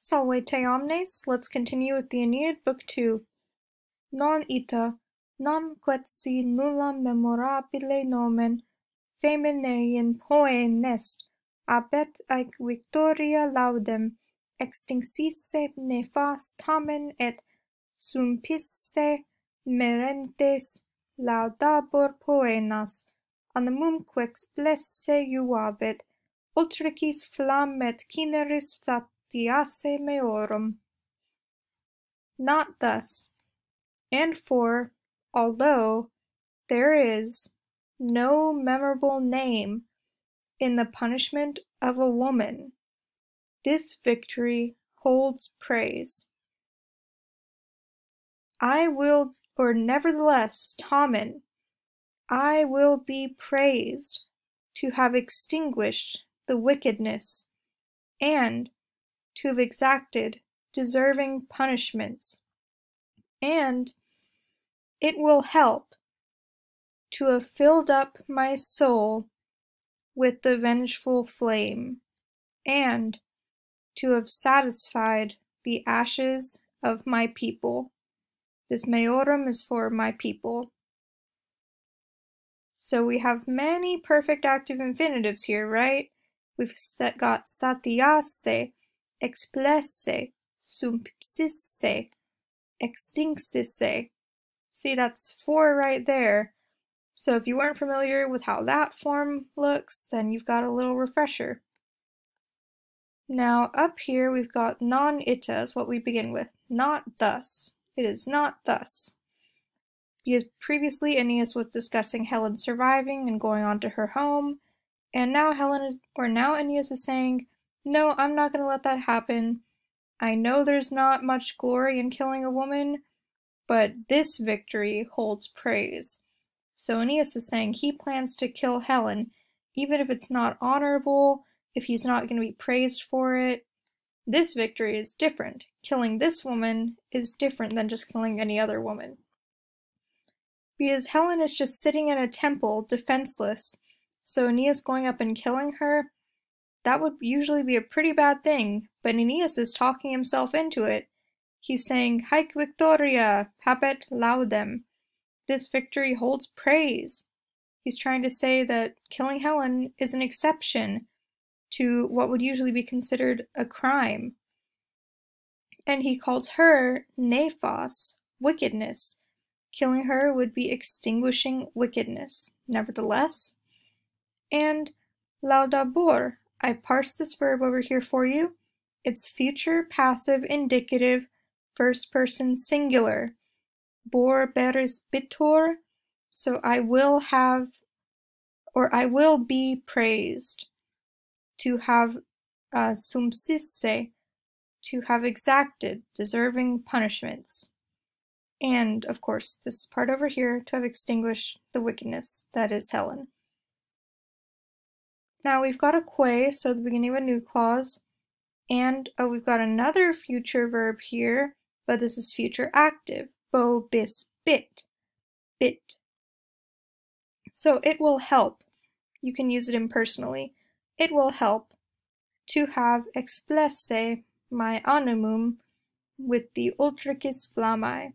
Salve te omnes, let's continue with the Aeneid, Book 2. Non ita, nam quetsi nullam memorabile nomen feminaein poe nest, abet ac victoria laudem, extincisse nefas tamen et sumpisse merentes laudabor poenas, animumque explesse juabit, ultricis flammet cineris satiasse meorum. Not thus, and for, although there is no memorable name in the punishment of a woman, this victory holds praise. Nevertheless, Tommen, I will be praised to have extinguished the wickedness, and to have exacted deserving punishments, and it will help to have filled up my soul with the vengeful flame, and to have satisfied the ashes of my people. This meorum is for my people. So we have many perfect active infinitives here, right? We've got satiasse, explesse, sumpsisse, extincisse. See, that's 4 right there. So if you weren't familiar with how that form looks, then you've got a little refresher. Now up here we've got non ita is what we begin with. Not thus. It is not thus. Because previously Aeneas was discussing Helen surviving and going on to her home, and now Aeneas is saying, no, I'm not going to let that happen. I know there's not much glory in killing a woman, but this victory holds praise. So Aeneas is saying he plans to kill Helen, even if it's not honorable, if he's not going to be praised for it. This victory is different. Killing this woman is different than just killing any other woman. Because Helen is just sitting in a temple, defenseless, so Aeneas going up and killing her, that would usually be a pretty bad thing, but Aeneas is talking himself into it. He's saying, Haec victoria, habet laudem. This victory holds praise. He's trying to say that killing Helen is an exception to what would usually be considered a crime. And he calls her nephos, wickedness. Killing her would be extinguishing wickedness, nevertheless. And laudabor, I parsed this verb over here for you. It's future passive indicative first person singular. Bor beris bitor, so I will have, or I will be praised. To have sumpsisse, to have exacted deserving punishments. And, of course, this part over here, to have extinguished the wickedness that is Helen. Now we've got a que, so the beginning of a new clause, and we've got another future verb here, but this is future active, bo bis bit, bit. So it will help. You can use it impersonally. It will help to have explesse my animum with the ultricis flammae.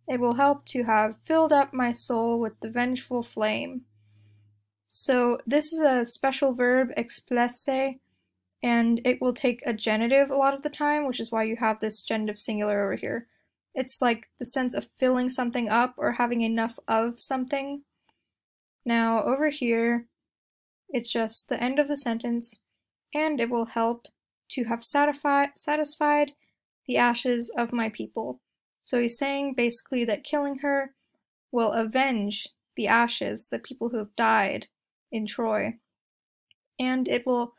It will help to have filled up my soul with the vengeful flame. So this is a special verb, explesse, and it will take a genitive a lot of the time, which is why you have this genitive singular over here. It's like the sense of filling something up or having enough of something. Now over here, it's just the end of the sentence, and it will help to have satisfied the ashes of my people. So he's saying basically that killing her will avenge the ashes, the people who have died in Troy, and it will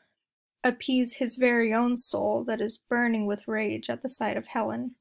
appease his very own soul that is burning with rage at the sight of Helen.